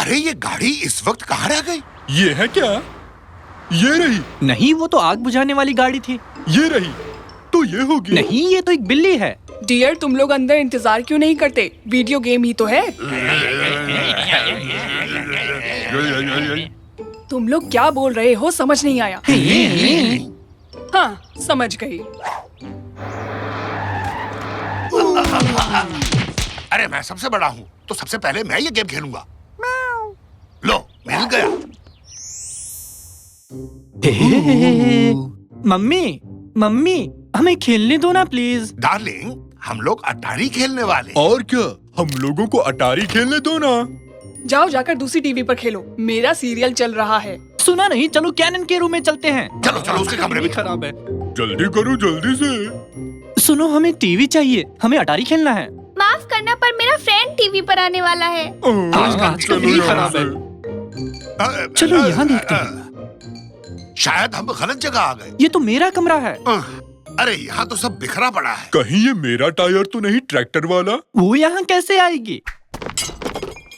अरे ये गाड़ी इस वक्त कहाँ रह गई? ये है क्या? ये रही। नहीं, वो तो आग बुझाने वाली गाड़ी थी। ये रही तो ये होगी। नहीं, ये तो एक बिल्ली है। डियर, तुम लोग अंदर इंतजार क्यों नहीं करते? वीडियो गेम ही तो है। तुम लोग क्या बोल रहे हो समझ नहीं आया। हाँ, समझ गई। अरे मैं सबसे बड़ा हूँ तो सबसे पहले मैं ये गेम खेलूंगा। लो, मिल गया। मम्मी, मम्मी, हमें खेलने दो ना प्लीज। डार्लिंग, हम लोग अटारी खेलने वाले। और क्या, हम लोगों को अटारी खेलने दो ना। जाओ जाकर दूसरी टीवी पर खेलो, मेरा सीरियल चल रहा है। सुना नहीं, चलो कैनन के रूम में चलते हैं। चलो चलो उसके कमरे में। खराब है। जल्दी करो, जल्दी से। सुनो, हमें टीवी चाहिए, हमें अटारी खेलना है। माफ करना पर मेरा फ्रेंड टीवी पर आने वाला है। आजकल टीवी खराब है। चलो यहाँ देखते हैं। शायद हम गलत जगह आ गए। ये तो मेरा कमरा है। अरे यहाँ तो सब बिखरा पड़ा है। कहीं ये मेरा टायर तो नहीं, ट्रैक्टर वाला? वो यहाँ कैसे आएगी?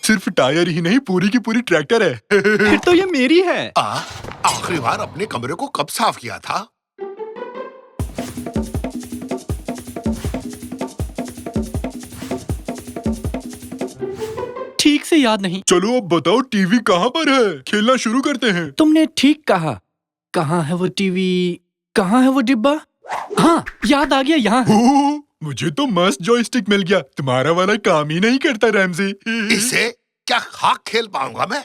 सिर्फ टायर ही नहीं, पूरी की पूरी ट्रैक्टर है। फिर तो ये मेरी है। आखिरी बार अपने कमरे को कब साफ किया था? ठीक से याद नहीं। चलो अब बताओ, टीवी कहाँ पर है? खेलना शुरू करते हैं। तुमने ठीक कहा। कहाँ है वो टीवी? कहाँ है वो डिब्बा? हाँ, याद आ गया, यहाँ है। ओह, मुझे तो मस्त जॉयस्टिक मिल गया। तुम्हारा वाला काम ही नहीं करता रैमजी। इससे क्या खाक खेल पाऊंगा मैं?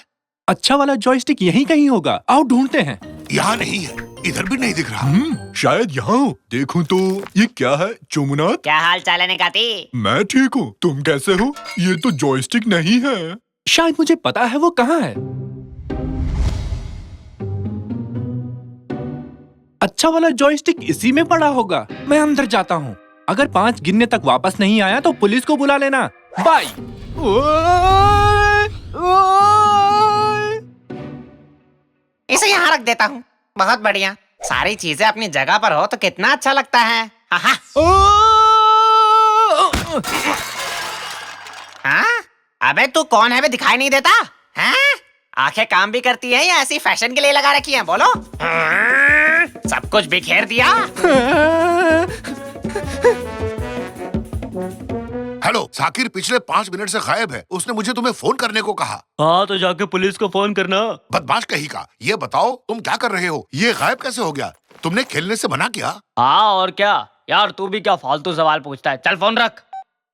अच्छा वाला जॉयस्टिक यहीं कहीं होगा, आओ ढूंढते हैं। यहाँ नहीं है, इधर भी नहीं दिख रहा। शायद यहाँ हो। देखूं तो ये क्या है? चुमनाथ, क्या हाल चाल है निकाती? मैं ठीक हूँ, तुम कैसे हो? ये तो जॉयस्टिक नहीं है। शायद मुझे पता है वो कहाँ है। अच्छा वाला जॉयस्टिक इसी में पड़ा होगा। मैं अंदर जाता हूँ। अगर 5 गिनने तक वापस नहीं आया तो पुलिस को बुला लेना। बाय। इसे यहाँ रख देता हूँ। बहुत बढ़िया, सारी चीजें अपनी जगह पर हो तो कितना अच्छा लगता है। हाँ? अबे तू कौन है बे, दिखाई नहीं देता? हैं? आंखें काम भी करती हैं या ऐसी फैशन के लिए लगा रखी हैं? बोलो। सब कुछ बिखेर दिया। हेलो साकिर, पिछले 5 मिनट से गायब है। उसने मुझे तुम्हें फोन करने को कहा। हाँ तो जाके पुलिस को फोन करना। बदमाश कहीं का। ये बताओ तुम क्या कर रहे हो? ये गायब कैसे हो गया? तुमने खेलने से मना किया? हाँ और क्या यार, तू भी क्या फालतू सवाल पूछता है। चल फोन रख।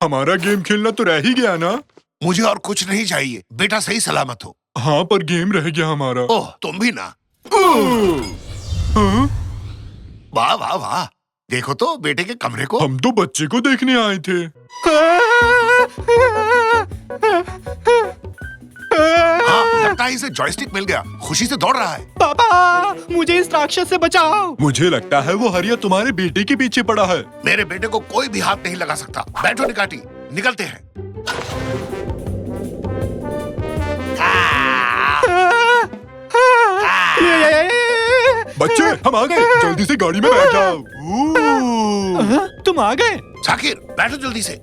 हमारा गेम खेलना तो रह ही गया ना। मुझे और कुछ नहीं चाहिए, बेटा सही सलामत हो। हाँ, पर गेम रह गया हमारा। ओह, तुम भी ना। हाँ? वाह वाह वाह, देखो तो बेटे के कमरे को। हम तो बच्चे को देखने आए थे। हाँ, लगता है इसे जॉयस्टिक मिल गया। खुशी से दौड़ रहा है। पापा, मुझे इस राक्षस से बचाओ। मुझे लगता है वो हरिया तुम्हारे बेटे के पीछे पड़ा है। मेरे बेटे को कोई भी हाथ नहीं लगा सकता। बैठो निकाटी, निकलते हैं। बच्चे, हम आ गए। जल्दी से गाड़ी में बैठ जाओ। तुम आ गए? साकिर, बैठो जल्दी से।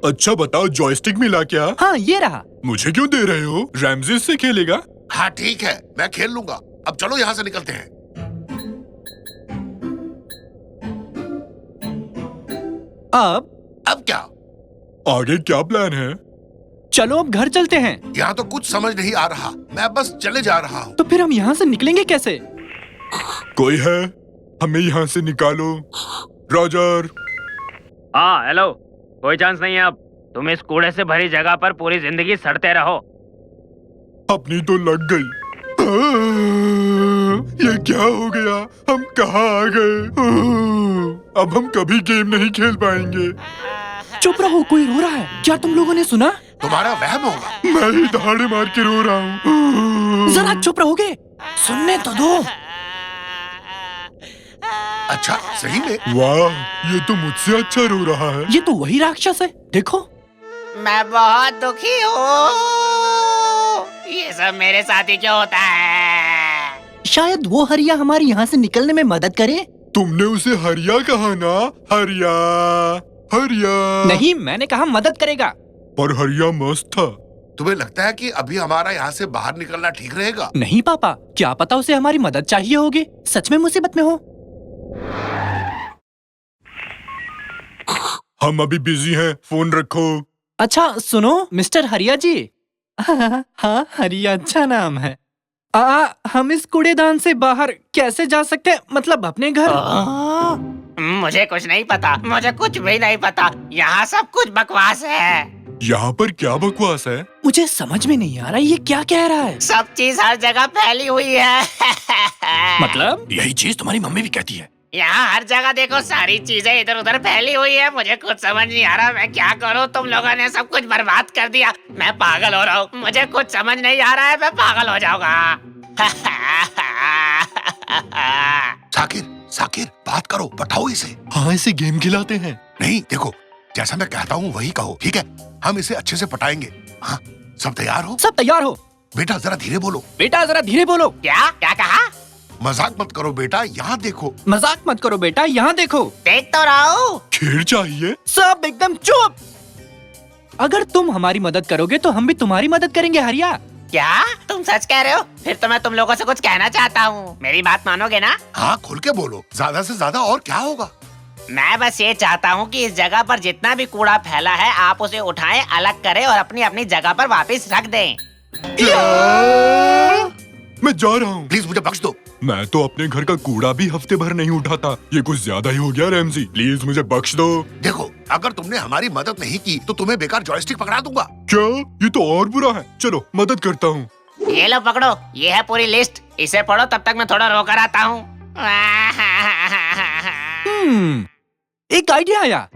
अच्छा बताओ, जॉयस्टिक मिला क्या? हाँ, ये रहा। मुझे क्यों दे रहे हो? रैमजी से खेलेगा। हाँ ठीक है, मैं खेल लूंगा। अब चलो यहाँ से निकलते हैं। अब क्या? आगे क्या प्लान है? चलो अब घर चलते हैं। यहाँ तो कुछ समझ नहीं आ रहा। मैं बस चले जा रहा हूँ। तो फिर हम यहाँ से निकलेंगे कैसे? कोई है? हमें यहाँ से निकालो। रॉजर। हाँ हेलो, कोई चांस नहीं है अब। तुम इस कूड़े से भरी जगह पर पूरी जिंदगी सड़ते रहो। अपनी तो लग गई। ये क्या हो गया? हम कहाँ आ गए? अब हम कभी गेम नहीं खेल पाएंगे। चुप रहो, कोई रो रहा है। क्या तुम लोगों ने सुना? तुम्हारा वहम होगा। मैं ही दहाड़े मार के रो रहा हूँ। जरा चुप रहोगे? सुनने तो दो। अच्छा, सही में? वाह, ये तो मुझसे अच्छा रो रहा है। ये तो वही राक्षस है, देखो। मैं बहुत दुखी हूँ। ये सब मेरे साथ ही क्यों होता है? शायद वो हरिया हमारी यहाँ से निकलने में मदद करे। तुमने उसे हरिया कहा ना? हरिया। हरिया। नहीं, मैंने कहा मदद करेगा। पर हरिया मस्त था। तुम्हें लगता है कि अभी हमारा यहाँ से बाहर निकलना ठीक रहेगा? नहीं पापा, क्या पता उसे हमारी मदद चाहिए होगी, सच में मुसीबत में हो। हम अभी बिजी हैं, फोन रखो। अच्छा सुनो मिस्टर हरिया जी। हाँ, हरिया अच्छा नाम है। हम इस कूड़ेदान से बाहर कैसे जा सकते हैं, मतलब अपने घर? मुझे कुछ नहीं पता, मुझे कुछ भी नहीं पता। यहाँ सब कुछ बकवास है। यहाँ पर क्या बकवास है? मुझे समझ में नहीं आ रहा ये क्या कह रहा है। सब चीज हर जगह फैली हुई है। मतलब? यही चीज तुम्हारी मम्मी भी कहती है। यहाँ हर जगह देखो, सारी चीजें इधर उधर फैली हुई है। मुझे कुछ समझ नहीं आ रहा, मैं क्या करूँ? तुम लोगों ने सब कुछ बर्बाद कर दिया। मैं पागल हो रहा हूँ, मुझे कुछ समझ नहीं आ रहा है, मैं पागल हो जाऊंगा। साकिर, साकिर, बात करो, बताओ इसे। हाँ, इसे गेम खिलाते हैं। नहीं, देखो, जैसा मैं कहता हूँ वही कहो, ठीक है? हम इसे अच्छे से पटाएंगे। हाँ, सब तैयार हो? सब तैयार हो? बेटा जरा धीरे बोलो। बेटा जरा धीरे बोलो। क्या क्या कहा? मजाक मत करो बेटा, यहाँ देखो। मजाक मत करो बेटा, यहाँ देखो। देख तो रहा हूँ। खेल चाहिए। सब एकदम चुप। अगर तुम हमारी मदद करोगे तो हम भी तुम्हारी मदद करेंगे हरिया। क्या तुम सच कह रहे हो? फिर तो मैं तुम लोगों से कुछ कहना चाहता हूँ, मेरी बात मानोगे ना? हाँ, खुल के बोलो, ज्यादा से ज्यादा और क्या होगा? मैं बस ये चाहता हूँ कि इस जगह पर जितना भी कूड़ा फैला है, आप उसे उठाएं, अलग करें और अपनी अपनी जगह पर वापस रख दें। मैं जा रहा हूँ। प्लीज मुझे बख्श दो। मैं तो अपने घर का कूड़ा भी हफ्ते भर नहीं उठाता। ये कुछ ज्यादा ही हो गया रैमजी, प्लीज मुझे बख्श दो। देखो, अगर तुमने हमारी मदद नहीं की तो तुम्हें बेकार जॉयस्टिक पकड़ा दूंगा। क्या? ये तो और बुरा है। चलो मदद करता हूँ। ये लो पकड़ो, ये है पूरी लिस्ट, इसे पढ़ो, तब तक मैं थोड़ा रोकर आता हूँ। एक आइडिया आया।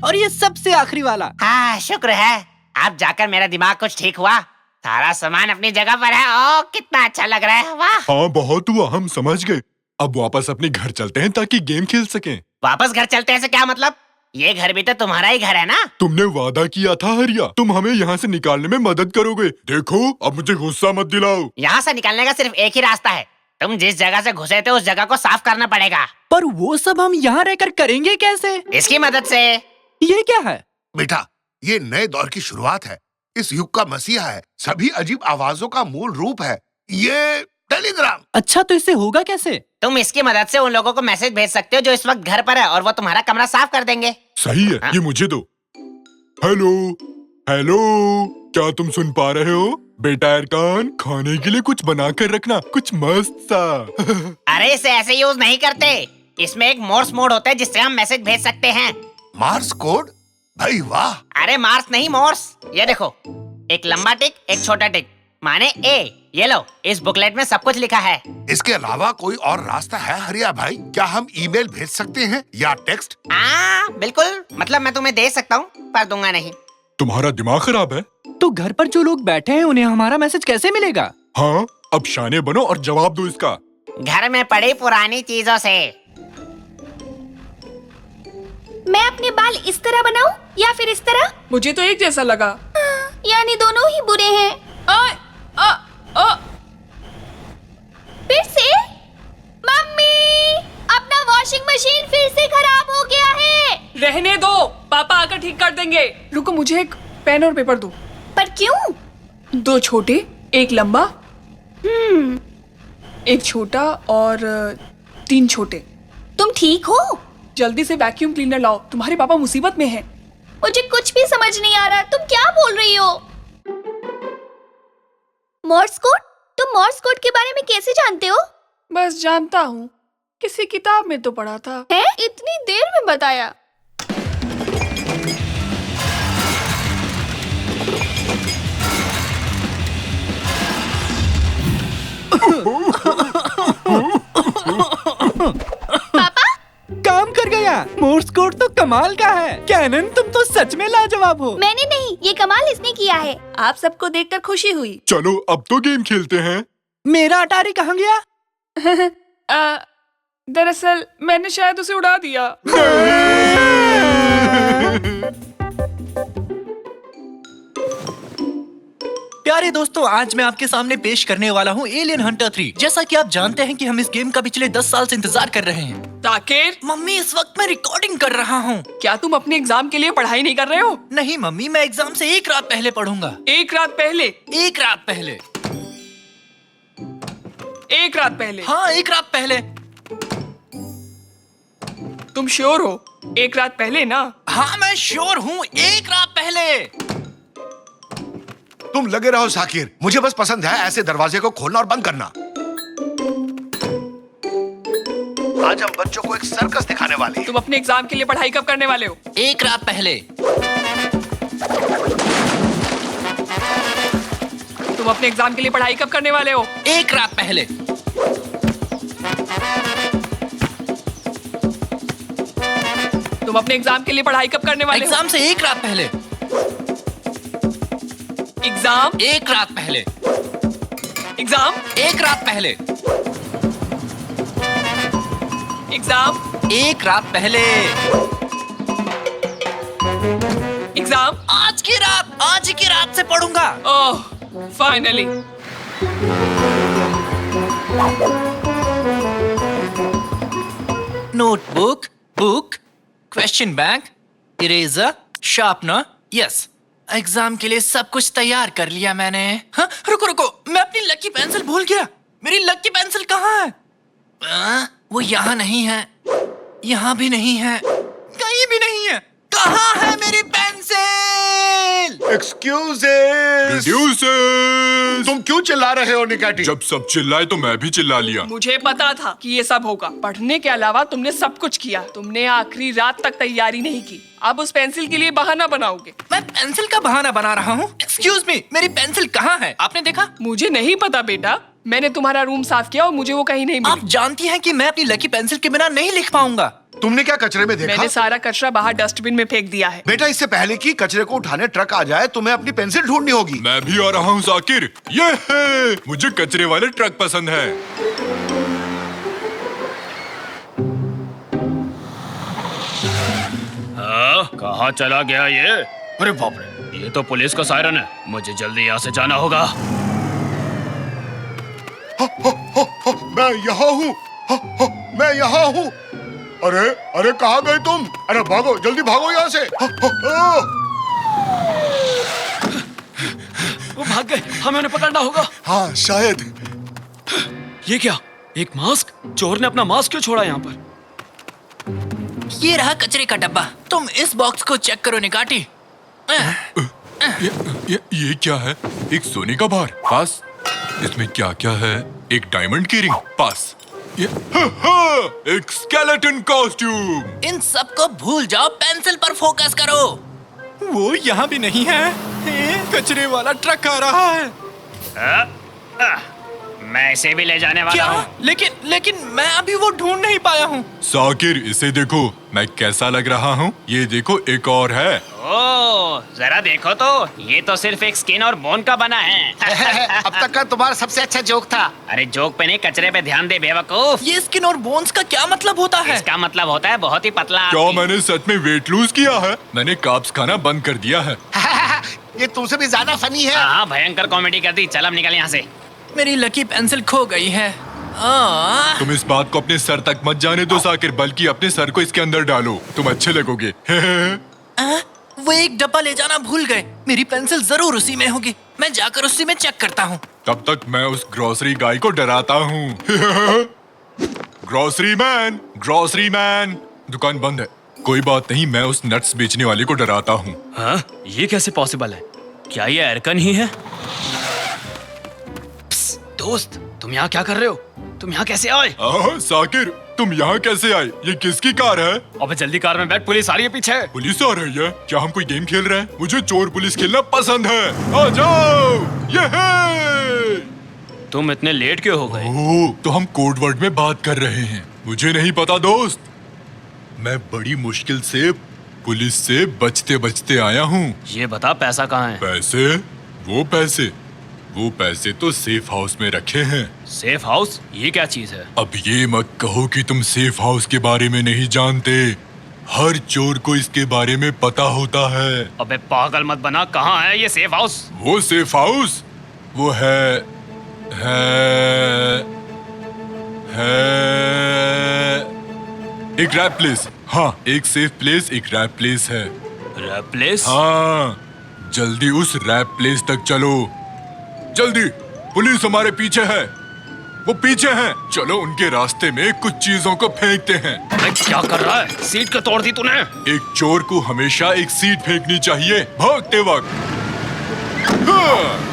और ये सबसे आखिरी वाला। हाँ, शुक्र है, अब जाकर मेरा दिमाग कुछ ठीक हुआ। सारा सामान अपनी जगह पर है। ओ, कितना अच्छा लग रहा है। वाह। हाँ, बहुत हुआ, हम समझ गए। अब वापस अपने घर चलते हैं ताकि गेम खेल सकें। वापस घर चलते हैं से क्या मतलब? ये घर भी तो तुम्हारा ही घर है ना? तुमने वादा किया था हरिया, तुम हमें यहाँ से निकालने में मदद करोगे। देखो, अब मुझे गुस्सा मत दिलाओ। यहाँ से निकलने का सिर्फ एक ही रास्ता है। तुम जिस जगह से घुसे थे उस जगह को साफ करना पड़ेगा। पर वो सब हम यहाँ रहकर करेंगे कैसे? इसकी मदद से। ये क्या है? बेटा, ये नए दौर की शुरुआत है। इस युग का मसीहा है। सभी अजीब आवाजों का मूल रूप है ये टेलीग्राम। अच्छा, तो इससे होगा कैसे? तुम इसकी मदद से उन लोगों को मैसेज भेज सकते हो जो इस वक्त घर पर है, और वो तुम्हारा कमरा साफ कर देंगे। सही है। ये मुझे दो। हेलो हेलो, क्या तुम सुन पा रहे हो? बेटा अरकान, खाने के लिए कुछ बना कर रखना, कुछ मस्त सा। अरे, इसे ऐसे यूज नहीं करते। इसमें एक मोर्स मोड होता है जिससे हम मैसेज भेज सकते हैं। Mars code? भाई वाह। अरे मार्स नहीं, मोर्स। ये देखो, एक लंबा टिक, एक छोटा टिक, माने ए। ये लो, इस बुकलेट में सब कुछ लिखा है। इसके अलावा कोई और रास्ता है हरिया भाई? क्या हम ईमेल भेज सकते हैं या टेक्स्ट? बिल्कुल, मतलब मैं तुम्हें दे सकता हूँ, पर दूंगा नहीं। तुम्हारा दिमाग खराब है? तो घर पर जो लोग बैठे हैं उन्हें हमारा मैसेज कैसे मिलेगा? हाँ, अब शाने बनो और जवाब दो इसका। घर में पड़ी पुरानी चीजों से। मैं अपने बाल इस तरह बनाऊं या फिर इस तरह? मुझे तो एक जैसा लगा। यानी दोनों ही बुरे हैं। फिर से? मम्मी, अपना वॉशिंग मशीन फिर से खराब हो गया है। रहने दो, पापा आकर ठीक कर देंगे। रुको, मुझे एक पेन और पेपर दो। पर क्यों? 2 छोटे, एक लंबा। एक छोटा और 3 छोटे। तुम ठीक हो? जल्दी से वैक्यूम क्लीनर लाओ, तुम्हारे पापा मुसीबत में हैं। मुझे कुछ भी समझ नहीं आ रहा, तुम क्या बोल रही हो? Morse code? तुम मोर्स कोड के बारे में कैसे जानते हो? बस जानता हूँ, किसी किताब में तो पढ़ा था। है? इतनी देर में बताया। पापा, काम कर गया। मोर्स कोड तो कमाल का है। कैनन, तुम तो सच में लाजवाब हो। मैंने नहीं, ये कमाल इसने किया है। आप सबको देखकर खुशी हुई। चलो अब तो गेम खेलते हैं। मेरा अटारी कहाँ गया? दरअसल मैंने शायद उसे उड़ा दिया। प्यारे दोस्तों, आज मैं आपके सामने पेश करने वाला हूँ एलियन हंटर 3। जैसा कि आप जानते हैं कि हम इस गेम का पिछले 10 साल से इंतजार कर रहे हैं। ताकिर, मम्मी, इस वक्त मैं रिकॉर्डिंग कर रहा हूँ। क्या तुम अपने एग्जाम के लिए पढ़ाई नहीं कर रहे हो? नहीं मम्मी, मैं एग्जाम से एक रात पहले पढ़ूंगा। एक रात पहले? एक रात पहले। एक रात पहले? हाँ, एक रात पहले। तुम श्योर हो? एक रात पहले ना? हाँ, मैं श्योर हूँ, एक रात पहले। तुम लगे रहो साकिर, मुझे बस पसंद है ऐसे दरवाजे को खोलना और बंद करना। आज हम बच्चों को एक सर्कस दिखाने वाले हैं। तुम अपने एग्जाम के लिए पढ़ाई कब करने वाले हो? एक रात पहले। तुम अपने एग्जाम के लिए पढ़ाई कब करने वाले हो? एक रात पहले। तुम अपने एग्जाम के लिए पढ़ाई कब करने वाले हो? एग्जाम से एक रात पहले। एग्जाम? एक रात पहले। एग्जाम? एक रात पहले। एग्जाम? एक रात पहले। एग्जाम? आज की रात से पढ़ूंगा। Oh, finally. Notebook, book, question bank, eraser, sharpener. Yes, exam के लिए सब कुछ तैयार कर लिया मैंने। हाँ, रुको, मैं अपनी लकी पेंसिल भूल गया। मेरी लकी पेंसिल कहाँ है? वो यहाँ नहीं है, यहाँ भी नहीं है, कहीं भी नहीं है। कहाँ है मेरी पेंसिल? एक्सक्यूजेस, तुम क्यों चिल्ला रहे हो निकाटी? जब सब चिल्लाए तो मैं भी चिल्ला लिया। मुझे पता था कि ये सब होगा। पढ़ने के अलावा तुमने सब कुछ किया। तुमने आखिरी रात तक तैयारी नहीं की। अब उस पेंसिल के लिए बहाना बनाओगे। मैं पेंसिल का बहाना बना रहा हूँ? एक्सक्यूज मी, मेरी पेंसिल कहाँ है? आपने देखा? मुझे नहीं पता बेटा। मैंने तुम्हारा रूम साफ किया और मुझे वो कहीं नहीं मिली। आप जानती हैं कि मैं अपनी लकी पेंसिल के बिना नहीं लिख पाऊंगा। तुमने क्या कचरे में देखा? मैंने सारा कचरा बाहर डस्टबिन में फेंक दिया है। बेटा, इससे पहले कि कचरे को उठाने ट्रक आ जाए तुम्हें अपनी पेंसिल ढूंढनी होगी। मैं भी आ रहा हूँ साकिर। ये है, मुझे कचरे वाले ट्रक पसंद है। कहाँ चला गया ये? अरे बाप रे, ये तो पुलिस का सायरन है। मुझे जल्दी यहाँ से जाना होगा। मैं यहाँ हूँ, मैं यहाँ हूँ। अरे कहाँ गए तुम? अरे भागो, जल्दी भागो यहाँ से। वो भाग गए, हमें उन्हें पकड़ना होगा। हाँ शायद। ये क्या? एक मास्क? चोर ने अपना मास्क क्यों छोड़ा यहाँ पर? ये रहा कचरे का डब्बा। तुम इस बॉक्स को चेक करो निकाटी। ये क्या है? एक सोने का भार पास। इसमें क्या क्या है? एक डायमंड की रिंग पास। एक स्केलेटन कॉस्ट्यूम। इन सब को भूल जाओ, पेंसिल पर फोकस करो। वो यहाँ भी नहीं है। कचरे वाला ट्रक आ रहा है। मैं इसे भी ले जाने वाला क्या? हूँ। लेकिन मैं अभी वो ढूंढ नहीं पाया हूँ। साकिर, इसे देखो, मैं कैसा लग रहा हूँ? ये देखो, एक और है। ओह, जरा देखो तो, ये तो सिर्फ एक स्किन और बोन का बना है। अब तक का तुम्हारा सबसे अच्छा जोक था। अरे जोक पे नहीं, कचरे पे ध्यान दे बेवकूफ। ये स्किन और बोन्स का क्या मतलब होता है? इसका मतलब होता है बहुत ही पतला क्या आदमी। मैंने सच में वेट लूज किया है? मैंने कार्ब्स खाना बंद कर दिया है। ये तुमसे भी ज्यादा फनी है। हाँ, भयंकर कॉमेडी कर दी। चल अब निकल यहाँ से। मेरी लकी पेंसिल खो गई है। तुम इस बात को अपने सर तक मत जाने दो साकिर, बल्कि अपने सर को इसके अंदर डालो, तुम अच्छे लगोगे। वो एक डब्बा ले जाना भूल गए। मेरी पेंसिल जरूर उसी में होगी। मैं जाकर उसी में चेक करता हूँ। तब तक मैं उस ग्रोसरी गाय को डराता हूँ। ग्रोसरी मैन, दुकान बंद है। कोई बात नहीं, मैं उस नट्स बेचने वाले को डराता हूँ। हाँ? ये कैसे पॉसिबल है? क्या ये एरकन ही है? दोस्त, तुम यहाँ क्या कर रहे हो? तुम यहाँ कैसे आए? साकिर, तुम यहाँ कैसे आए? ये किसकी कार है? अबे जल्दी कार में बैठ, पुलिस आ रही है पीछे। पुलिस आ रही है? क्या हम कोई गेम खेल रहे हैं? मुझे चोर पुलिस खेलना पसंद है। आ जाओ, ये है। तुम इतने लेट क्यों हो गए? ओह, तो हम कोड वर्ड में बात कर रहे हैं। मुझे नहीं पता दोस्त। मैं बड़ी मुश्किल से पुलिस से बचते बचते आया हूँ। ये बता पैसा कहाँ है? पैसे? वो पैसे तो सेफ हाउस में रखे हैं। Safe house? ये क्या चीज है? अब ये मत कहो कि तुम सेफ हाउस के बारे में नहीं जानते। हर चोर को इसके बारे में पता होता है। अबे पागल मत बना, कहाँ है ये सेफ हाउस? वो सेफ हाउस वो है एक रैप प्लेस। हाँ, एक सेफ प्लेस, एक रैप प्लेस है। Rap place? हाँ, जल्दी उस रैप प्लेस तक चलो। जल्दी, पुलिस हमारे पीछे है। वो पीछे हैं। चलो उनके रास्ते में कुछ चीजों को फेंकते हैं। अबे क्या कर रहा है? सीट क्यों तोड़ दी तूने? एक चोर को हमेशा एक सीट फेंकनी चाहिए भागते वक्त। हाँ।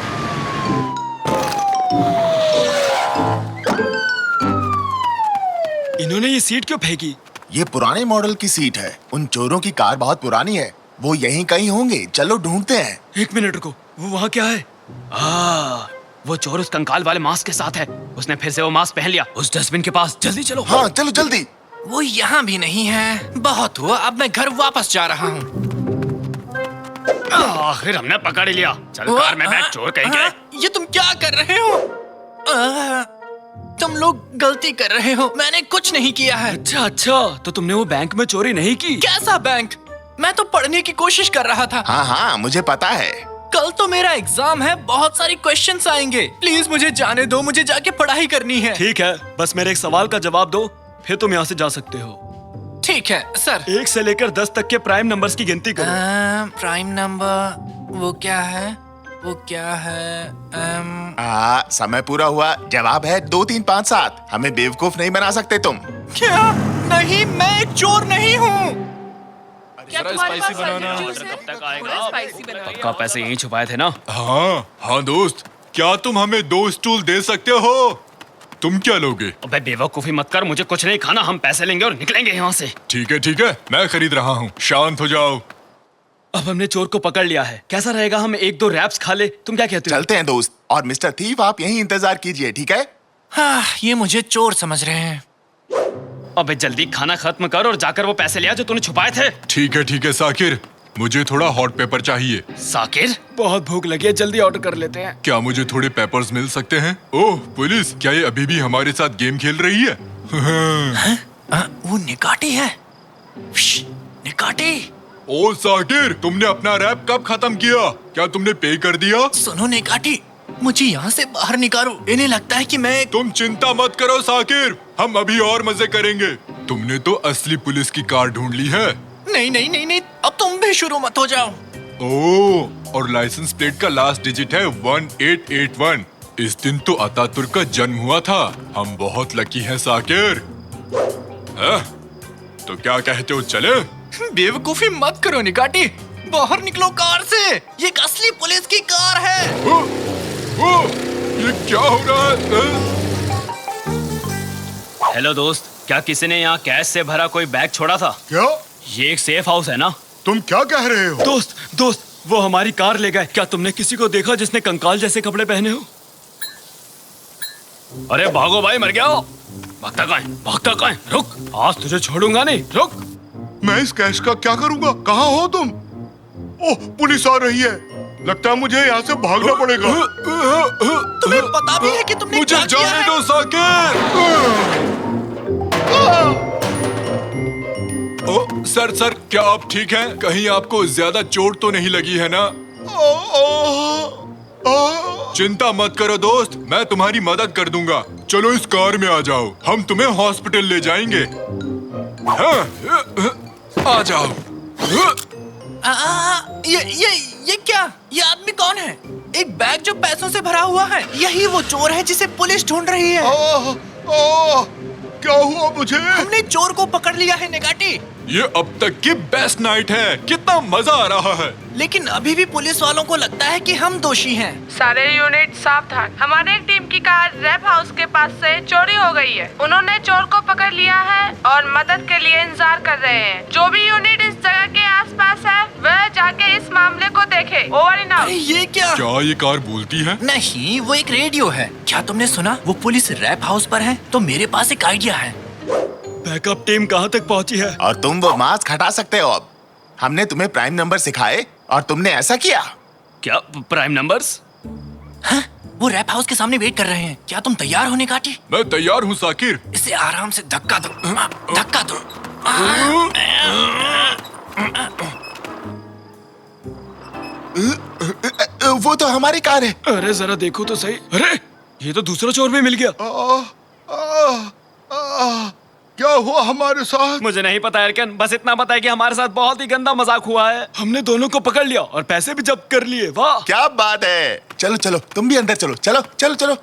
इन्होंने ये सीट क्यों फेंकी? ये पुराने मॉडल की सीट है। उन चोरों की कार बहुत पुरानी है। वो यहीं कहीं होंगे। चलो ढूंढते हैं। 1 मिनट रुको, वो वहाँ क्या है? वो चोर उस कंकाल वाले मास्क के साथ है। उसने फिर से वो मास्क पहन लिया। उस डस्टबिन के पास, जल्दी चलो। हाँ चलो जल्दी। वो यहाँ भी नहीं है। बहुत हुआ, अब मैं घर वापस जा रहा हूँ। आखिर हमने पकड़ लिया। चल कार में बैठ, चोर कहेंगे। ये तुम क्या कर रहे हो? तुम लोग गलती कर रहे हो। मैंने कुछ नहीं किया है। अच्छा, तो तुमने वो बैंक में चोरी नहीं की? कैसा बैंक? मैं तो पढ़ने की कोशिश कर रहा था। हाँ मुझे पता है। कल तो मेरा एग्जाम है, बहुत सारी क्वेश्चंस आएंगे। प्लीज मुझे जाने दो, मुझे जाके पढ़ाई करनी है। ठीक है, बस मेरे एक सवाल का जवाब दो, फिर तुम यहाँ से जा सकते हो। ठीक है सर। 1 से लेकर 10 तक के प्राइम नंबर्स की गिनती करो। प्राइम नंबर वो क्या है? समय पूरा हुआ। जवाब है 2 3 5 7। हमें बेवकूफ नहीं बना सकते तुम। क्या? नहीं, मैं एक चोर नहीं हूँ। क्या तुम्हारे पास जूस है? कब तक आएगा? थोड़ा स्पाइसी बनाइए। पक्का पैसे यहीं छुपाए थे ना? हाँ दोस्त, क्या तुम हमें 2 स्टूल दे सकते हो? तुम क्या लोगे? अबे बेवकूफी मत कर, मुझे कुछ नहीं खाना। हम पैसे लेंगे और निकलेंगे यहाँ से। ठीक है, मैं खरीद रहा हूँ। शांत हो जाओ। अब हमने चोर को पकड़ लिया है, कैसा रहेगा हम 1-2 रैप्स खा ले? तुम क्या कहते हो? चलते हैं दोस्त। और मिस्टर थीफ, आप यहीं इंतजार कीजिए, ठीक है? हाँ, ये मुझे चोर समझ रहे हैं। अबे जल्दी खाना खत्म कर और जाकर वो पैसे ले आ जो तूने छुपाए थे। ठीक है साकिर, मुझे थोड़ा हॉट पेपर चाहिए। साकिर, बहुत भूख लगी है, जल्दी ऑर्डर कर लेते हैं। क्या मुझे थोड़े पेपर्स मिल सकते हैं? ओह पुलिस, क्या ये अभी भी हमारे साथ गेम खेल रही है? वो निकाटी है। निकाटी। ओ साकिर, तुमने अपना रैप कब खत्म किया? क्या तुमने पे कर दिया? सुनो निकाटी, मुझे यहाँ से बाहर निकालो। इन्हें लगता है कि मैं तुम चिंता मत करो साकिर, हम अभी और मजे करेंगे। तुमने तो असली पुलिस की कार ढूंढ ली है। नहीं, अब तुम भी शुरू मत हो जाओ। ओह, और लाइसेंस प्लेट का लास्ट डिजिट है 1881। इस दिन तो अतातुर्क का जन्म हुआ था। हम बहुत लकी हैं साकिर। तो क्या कहते हो, चले? बेवकूफी मत करो निकाटी, बाहर निकलो कार से। ये एक असली पुलिस की कार है। ये क्या हो रहा है? हेलो दोस्त, क्या किसी ने यहाँ कैश से भरा कोई बैग छोड़ा था? क्या? ये एक सेफ हाउस है ना? तुम क्या कह रहे हो? दोस्त, वो हमारी कार ले गए। क्या तुमने किसी को देखा जिसने कंकाल जैसे कपड़े पहने हो? अरे भागो भाई, मर गया हो। भागता कहाँ है? रुक, आज तुझे छोड़ूंगा नहीं, रुक। मैं इस कैश का क्या करूंगा? कहाँ हो तुम? ओह, पुलिस आ रही है। लगता है मुझे यहाँ से भागना पड़ेगा। तुम्हें पता भी है कि तुमने मुझे क्या किया जाने है? दो साकिर। ओ सर, क्या आप ठीक हैं? कहीं आपको ज्यादा चोट तो नहीं लगी है ना? चिंता मत करो दोस्त, मैं तुम्हारी मदद कर दूंगा। चलो इस कार में आ जाओ, हम तुम्हें हॉस्पिटल ले जाएंगे। आ जाओ। ये क्या? ये आदमी कौन है? एक बैग जो पैसों से भरा हुआ है। यही वो चोर है जिसे पुलिस ढूंढ रही है। क्या हुआ मुझे? हमने चोर को पकड़ लिया है निकाटी। ये अब तक की बेस्ट नाइट है। कितना मजा आ रहा है। लेकिन अभी भी पुलिस वालों को लगता है कि हम दोषी हैं। सारे यूनिट सावधान, हमारे एक टीम उनकी कार रैप हाउस के पास से चोरी हो गई है। उन्होंने चोर को पकड़ लिया है और मदद के लिए इंतजार कर रहे हैं। जो भी यूनिट इस जगह के आसपास है वह जाके इस मामले को देखे। Over and out. ये क्या ये कार बोलती है? नहीं, वो एक रेडियो है। क्या तुमने सुना? वो पुलिस रैप हाउस पर है। तो मेरे पास एक आइडिया है। बैकअप टीम कहाँ तक पहुँची है? और तुम वो मास्क हटा सकते हो अब। हमने तुम्हें प्राइम नंबर सिखाए और तुमने ऐसा किया। क्या प्राइम नंबर्स? हाँ? वो रैप हाउस के सामने वेट कर रहे हैं। क्या तुम तैयार हो निकाटी? मैं तैयार हूँ साकिर। इसे आराम से धक्का दो, धक्का दो। वो तो हमारी कार है। अरे जरा देखो तो सही। अरे ये तो दूसरा चोर भी मिल गया। क्या हुआ हमारे साथ? मुझे नहीं पता एरकन, बस इतना पता है कि हमारे साथ बहुत ही गंदा मजाक हुआ है। हमने दोनों को पकड़ लिया और पैसे भी जब्त कर लिए। वाह क्या बात है। चलो चलो तुम भी अंदर चलो। चलो चलो चलो।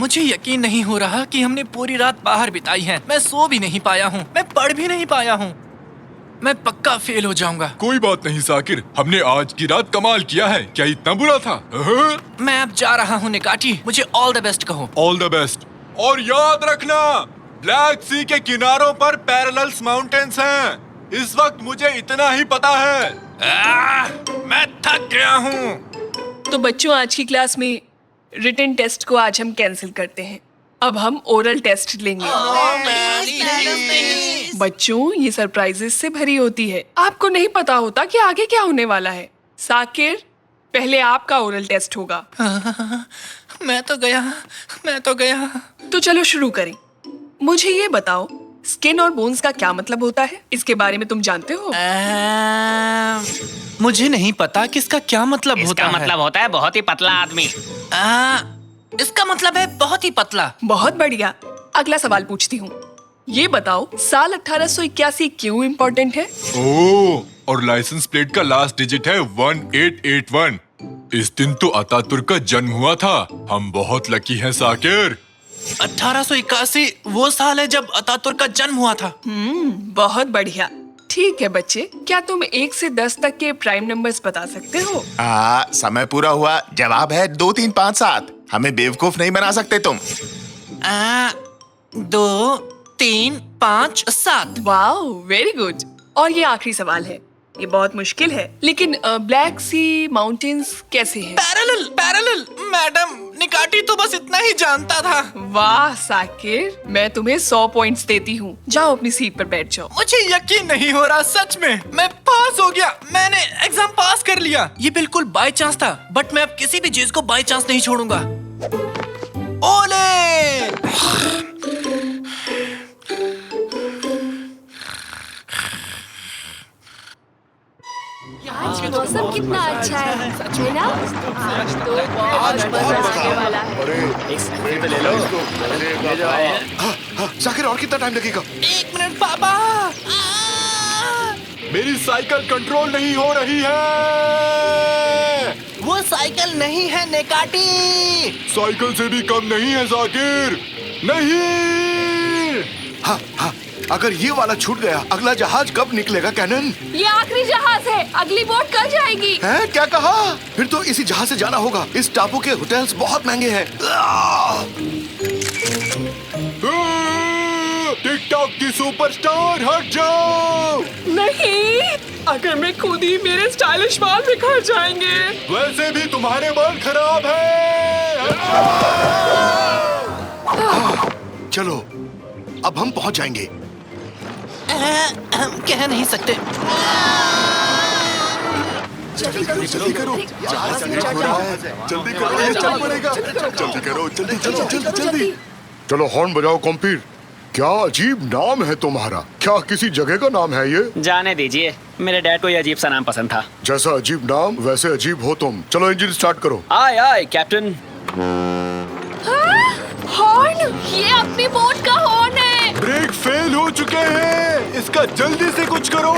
मुझे यकीन नहीं हो रहा कि हमने पूरी रात बाहर बिताई है। मैं सो भी नहीं पाया हूँ, मैं पढ़ भी नहीं पाया हूँ। मैं पक्का फेल हो जाऊंगा। कोई बात नहीं साकिर, हमने आज की रात कमाल किया है। क्या इतना बुरा था? मैं अब जा रहा हूँ निकाटी। मुझे ऑल द बेस्ट कहो। All the best. और याद रखना, ब्लैक सी के किनारों पर पैरेलल्स माउंटेन्स हैं। इस वक्त मुझे इतना ही पता है। मैं थक गया हूँ। तो बच्चों, आज की क्लास में रिटन टेस्ट को आज हम कैंसिल करते हैं। अब हम ओरल टेस्ट लेंगे। बच्चों, ये सरप्राइजेस से भरी होती है। आपको नहीं पता होता कि आगे क्या होने वाला है। साकिर, पहले आपका ओरल टेस्ट होगा। मैं तो गया। तो चलो शुरू करें। मुझे ये बताओ, स्किन और बोन्स का क्या मतलब होता है? इसके बारे में तुम जानते हो? मुझे नहीं पता कि इसका क्या मतलब होता इसका है। मतलब होता है बहुत ही पतला आदमी। इसका मतलब है बहुत ही पतला। बहुत बढ़िया। अगला सवाल पूछती हूँ। ये बताओ, साल 1881 क्यों इम्पोर्टेंट है? ओह, और लाइसेंस प्लेट का लास्ट डिजिट है 1881। इस दिन तो अतातुर्क का जन्म हुआ था। हम बहुत लकी हैं साकिर। 1881 वो साल है जब अतातुर्क का जन्म हुआ था। बहुत बढ़िया। ठीक है बच्चे, क्या तुम 1 से 10 तक के प्राइम नंबर्स बता सकते हो? समय पूरा हुआ। जवाब है 2 3 5 7। हमें बेवकूफ नहीं बना सकते तुम। 2 3 5 7। Wow, very good. और ये आखिरी सवाल है। ये बहुत मुश्किल है, लेकिन ब्लैक सी माउंटेन्स कैसे हैं? पैरेलल मैडम, निकाटी तो बस इतना ही जानता था। वाह साकिर, मैं तुम्हें 100 पॉइंट्स देती हूँ। जाओ अपनी सीट पर बैठ जाओ। मुझे यकीन नहीं हो रहा, सच में मैं पास हो गया। मैंने एग्जाम पास कर लिया। ये बिल्कुल बाय चांस था, बट मैं अब किसी भी चीज को बाय चांस नहीं छोड़ूंगा। ओले! आज मौसम कितना अच्छा है ना? आज बहुत मजा आने वाला है। साकिर, और कितना टाइम लगेगा? 1 मिनट पापा। मेरी साइकिल कंट्रोल नहीं हो रही है। वो साइकिल नहीं है निकाटी। साइकिल से भी कम नहीं है साकिर। नहीं। हाँ हाँ, अगर ये वाला छूट गया, अगला जहाज कब निकलेगा कैनन? ये आखिरी जहाज है। अगली बोट कल जाएगी। हैं? क्या कहा? फिर तो इसी जहाज से जाना होगा। इस टापू के होटल्स बहुत महंगे हैं। टिकटॉक की सुपरस्टार, हट जाओ। नहीं, अगर मैं खुद ही, मेरे स्टाइलिश बाल बिखर जाएंगे। वैसे भी तुम्हारे बाल खराब है। चलो, अब हम पहुंच जाएंगे। हम कह नहीं सकते। जल्दी करो, जहाज से चढ़ रहा है। जल्दी करो, ये चल पड़ेगा। जल्दी करो, जल्दी जल्दी जल्दी जल्दी। चलो हॉर्न बजाओ कॉम्पीर। क्या अजीब नाम है तुम्हारा। क्या किसी जगह का नाम है ये? जाने दीजिए, मेरे डैड को ये अजीब सा नाम पसंद था। जैसा अजीब नाम वैसे अजीब हो तुम। चलो इंजन स्टार्ट करो। आए आए कैप्टन। हॉर्न, ये अपनी बोट का हॉर्न है। ब्रेक फेल हो चुके हैं। इसका जल्दी से कुछ करो।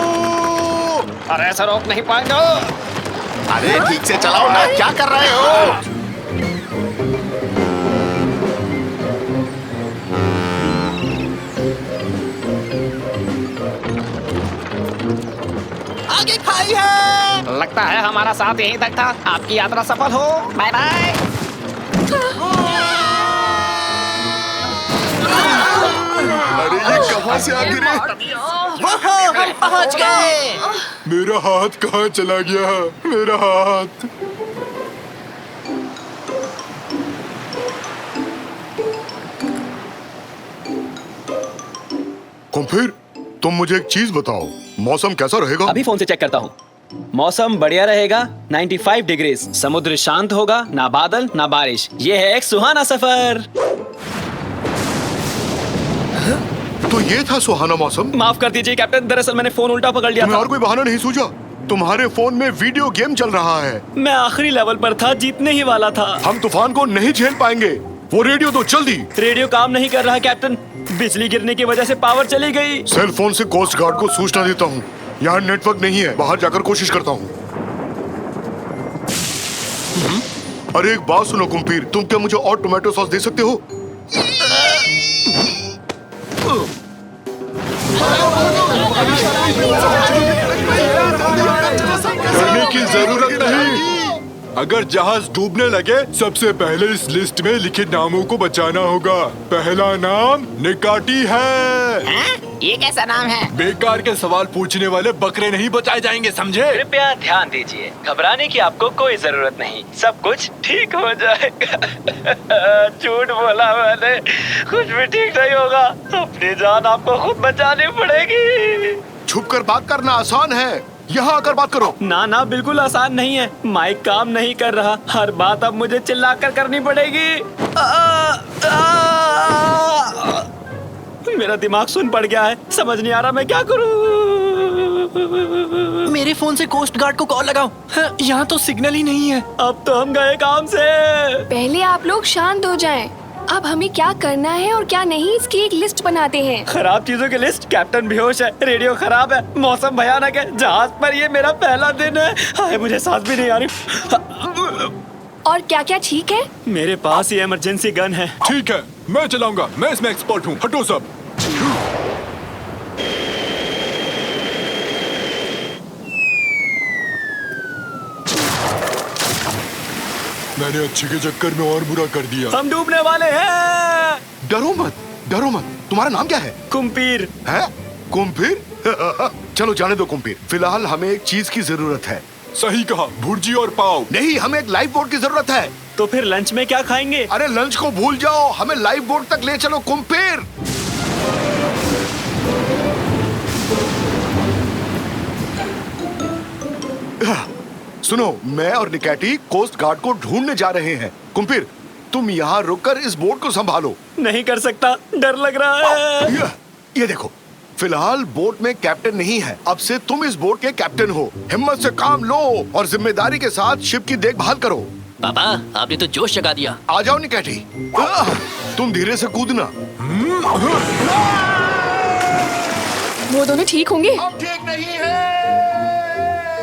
अरे ऐसा रोक नहीं पाएंगे। अरे ठीक से चलाओ ना, क्या कर रहे हो? आगे खाई है। लगता है हमारा साथ यहीं तक था। आपकी यात्रा सफल हो। Bye bye. अरे ये कहाँ से आ गिरे? हम पहुंच गए। मेरा हाथ कहाँ चला गया? मेरा हाथ। कुम्फिर, तुम मुझे एक चीज बताओ, मौसम कैसा रहेगा? अभी फोन से चेक करता हूँ। मौसम बढ़िया रहेगा, 95 डिग्रीज। समुद्र शांत होगा, ना बादल ना बारिश। ये है एक सुहाना सफर। तो ये था सुहाना मौसम। माफ कर दीजिए कैप्टन, दरअसल मैंने फोन उल्टा पकड़ लिया तुम्हें था। और कोई बहाना नहीं सूझा? तुम्हारे फोन में वीडियो गेम चल रहा है। मैं आखिरी लेवल पर था, जीतने ही वाला था। हम तूफान को नहीं झेल पाएंगे। वो रेडियो तो जल्दी। रेडियो काम नहीं कर रहा कैप्टन, बिजली गिरने की वजह से पावर चली गई। सेल फोन से कोस्ट गार्ड को सूचना देता हूँ। यहाँ नेटवर्क नहीं है, बाहर जाकर कोशिश करता हूँ। अरे एक बात सुनो कुम्पीर, तुम क्या मुझे और टोमेटो सॉस दे सकते हो? करने की जरूरत नहीं। अगर जहाज डूबने लगे, सबसे पहले इस लिस्ट में लिखे नामों को बचाना होगा। पहला नाम निकाटी है। ये कैसा नाम है? बेकार के सवाल पूछने वाले बकरे नहीं बचाए जाएंगे, समझे? कृपया ध्यान दीजिए, घबराने की आपको कोई जरूरत नहीं, सब कुछ ठीक हो जाएगा। झूठ बोला मैंने, कुछ भी ठीक नहीं होगा। अपनी जान आपको खुद बचानी पड़ेगी। छुप कर बात करना आसान है, यहाँ आकर बात करो। ना ना, बिल्कुल आसान नहीं है। माइक काम नहीं कर रहा, हर बात अब मुझे चिल्लाकर करनी पड़ेगी। मेरा दिमाग सुन पड़ गया है, समझ नहीं आ रहा मैं क्या करूं। मेरे फोन से कोस्ट गार्ड को कॉल लगाओ। यहाँ तो सिग्नल ही नहीं है। अब तो हम गए काम से। पहले आप लोग शांत हो जाएं। अब हमें क्या करना है और क्या नहीं, इसकी एक लिस्ट बनाते हैं। खराब चीजों की लिस्ट। कैप्टन बेहोश है, रेडियो खराब है, मौसम भयानक है, जहाज पर ये मेरा पहला दिन है। हाय, मुझे सांस भी नहीं आ रही। और क्या क्या ठीक है? मेरे पास ये इमरजेंसी गन है। ठीक है, मैं चलाऊंगा, मैं इसमें एक्सपर्ट हूँ। हटो सब। मैंने अच्छे के चक्कर में और बुरा कर दिया। हम डूबने वाले हैं। डरो मत, डरो मत। तुम्हारा नाम क्या है? कुम्पीर। है? कुम्पीर? चलो जाने दो कुम्पीर। फिलहाल हमें एक चीज की जरूरत है। सही कहा, भुर्जी और पाव। नहीं, हमें एक लाइफ बोट की जरूरत है। तो फिर लंच में क्या खाएंगे? अरे लंच को भूल जाओ, हमें लाइफ बोट तक ले चलो कुम्पीर। सुनो, मैं और निकैटी कोस्ट गार्ड को ढूंढने जा रहे हैं। कुम्पीर, तुम यहाँ रुककर इस बोट को संभालो। नहीं कर सकता, डर लग रहा है। ये देखो, फिलहाल बोट में कैप्टन नहीं है। अब से तुम इस बोट के कैप्टन हो। हिम्मत से काम लो और जिम्मेदारी के साथ शिप की देखभाल करो। पापा, आपने तो जोश जगा दिया। आ जाओ निकैटी। तुम धीरे से कूदना। वो दोनों ठीक होंगे? ठीक नहीं है।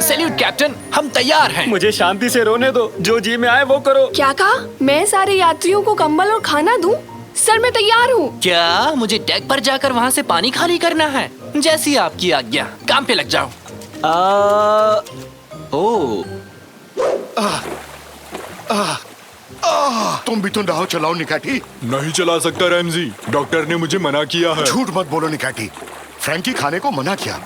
सैल्यूट कैप्टन, हम तैयार हैं। मुझे शांति से रोने दो, जो जी में आए वो करो। क्या कहा? मैं सारे यात्रियों को कंबल और खाना दूं? सर, मैं तैयार हूँ। क्या मुझे डेक पर जाकर वहाँ से पानी खाली करना है? जैसी आपकी आज्ञा, काम पे लग जाओ। तुम भी तो नाव चलाओ निकैटी। नहीं चला सकता रैमजी, डॉक्टर ने मुझे मना किया है। झूठ मत बोलो निकैटी। फ्रैंकी खाने को मना किया।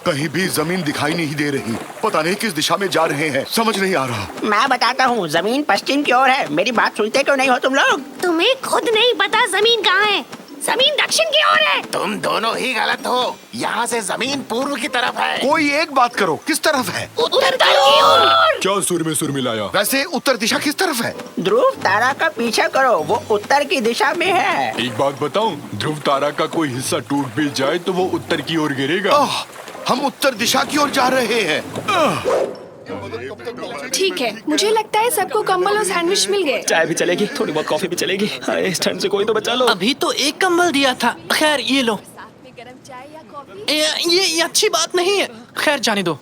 कहीं भी जमीन दिखाई नहीं दे रही। पता नहीं किस दिशा में जा रहे हैं, समझ नहीं आ रहा। मैं बताता हूँ, जमीन पश्चिम की ओर है। मेरी बात सुनते क्यों नहीं हो तुम लोग? तुम्हें खुद नहीं पता जमीन कहाँ है? जमीन दक्षिण की ओर है। तुम दोनों ही गलत हो। यहाँ से जमीन पूर्व की तरफ है। कोई एक बात करो, किस तरफ है? उत्तर की ओर। क्या सुर में सुर मिलाया? वैसे उत्तर दिशा किस तरफ है? ध्रुव तारा का पीछा करो, वो उत्तर की दिशा में है। एक बात बताऊं, ध्रुव तारा का कोई हिस्सा टूट भी जाए तो वो उत्तर की ओर गिरेगा। हम उत्तर दिशा की ओर जा रहे हैं। ठीक है, मुझे लगता है सबको कंबल और सैंडविच मिल गए। चाय भी चलेगी, थोड़ी बहुत कॉफी भी चलेगी। हाय, इस ठंड से कोई तो बचा लो। अभी तो एक कंबल दिया था। खैर, ये लो। साथ में गरम चाय या कॉफी? ये अच्छी बात नहीं है। खैर, जाने दो।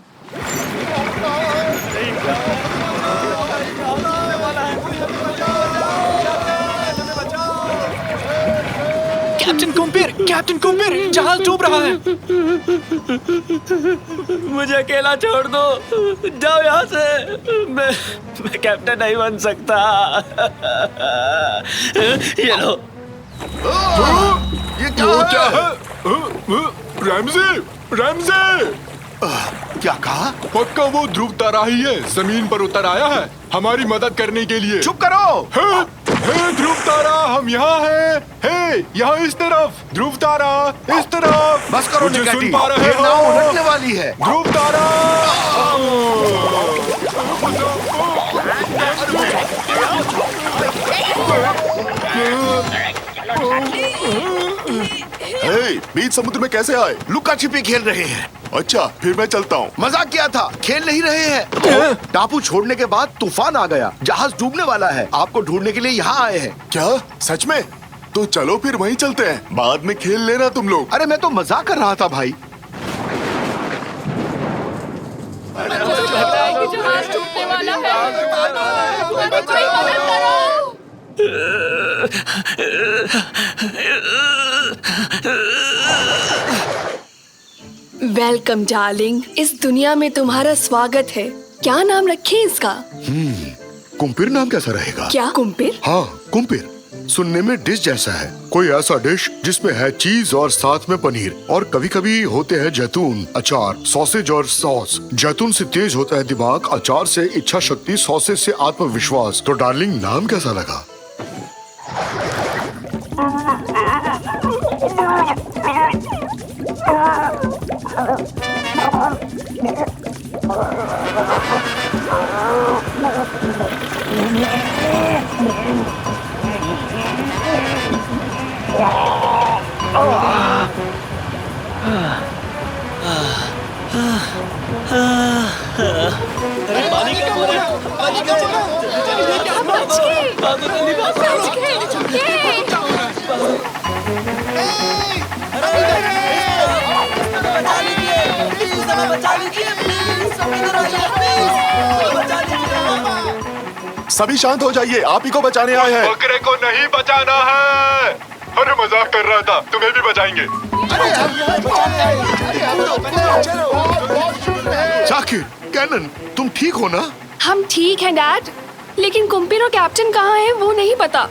कैप्टन कुम्पीर, जहाज डूब रहा है। मुझे अकेला छोड़ दो, जाओ यहाँ से। मैं कैप्टन नहीं बन सकता। ये लो। ये क्या है? रैमजी क्या कहा? पक्का वो ध्रुव तारा ही है, जमीन पर उतर आया है हमारी मदद करने के लिए। चुप करो। हे ध्रुव तारा, हम यहाँ हैं। हे यहाँ इस तरफ, ध्रुव तारा इस तरफ। बस करो मुझे निकाटी, सुन पा रहे ये हो? नाव उलटने वाली है। ध्रुव तारा। बीच समुद्र में कैसे आए? लुका छिपी खेल रहे हैं। अच्छा, फिर मैं चलता हूँ। मजाक किया था, खेल नहीं रहे हैं। टापू छोड़ने के बाद तूफान आ गया, जहाज डूबने वाला है। आपको ढूंढने के लिए यहाँ आए हैं। क्या सच में? तो चलो फिर वहीं चलते हैं, बाद में खेल लेना तुम लोग। अरे मैं तो मजाक कर रहा था भाई। जहाज टूटने वाला है। कोई मदद करो। वेलकम डार्लिंग, इस दुनिया में तुम्हारा स्वागत है। क्या नाम रखें इसका? कुम्पीर नाम कैसा रहेगा? क्या कुम्पीर? हाँ, कुम्पीर सुनने में डिश जैसा है। कोई ऐसा डिश जिसमें है चीज और साथ में पनीर, और कभी कभी होते हैं जैतून, अचार, सॉसेज और सॉस। जैतून से तेज होता है दिमाग, अचार से इच्छा शक्ति, सॉसेज से आत्मविश्वास। तो डार्लिंग नाम कैसा लगा? सभी शांत हो जाइए, आप ही को बचाने आए हैं। बकरे को नहीं बचाना है। अरे मजाक कर रहा था, तुम्हें भी बचाएंगे। जाकिर, कैनन, तुम ठीक हो ना? हम ठीक हैं डैड, लेकिन कुम्पीर और कैप्टन कहाँ हैं वो नहीं पता।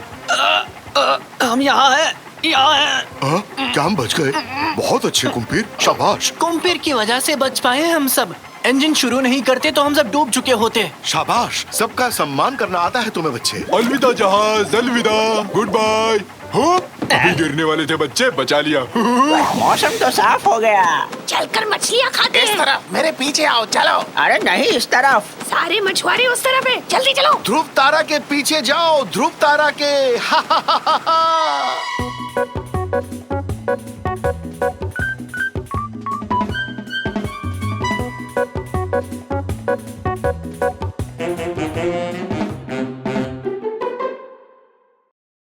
हम यहाँ हैं। क्या हम बच गए? बहुत अच्छे कुम्पीर, शाबाश। कुम्पीर की वजह से बच पाए हम सब। इंजन शुरू नहीं करते तो हम सब डूब चुके होते। शाबाश, सबका सम्मान करना आता है तुम्हें बच्चे। अलविदा जहाज, अलविदा, गुड बाय। अभी गिरने वाले थे बच्चे, बचा लिया। मौसम तो साफ हो गया। चलकर मछलियाँ खाते इस हैं। तरफ, मेरे पीछे आओ, चलो। अरे नहीं, इस तरफ। सारे मछुआरे उस तरफ है, जल्दी चलो। ध्रुव तारा के पीछे जाओ, ध्रुव तारा के। हा हा हा हा हा।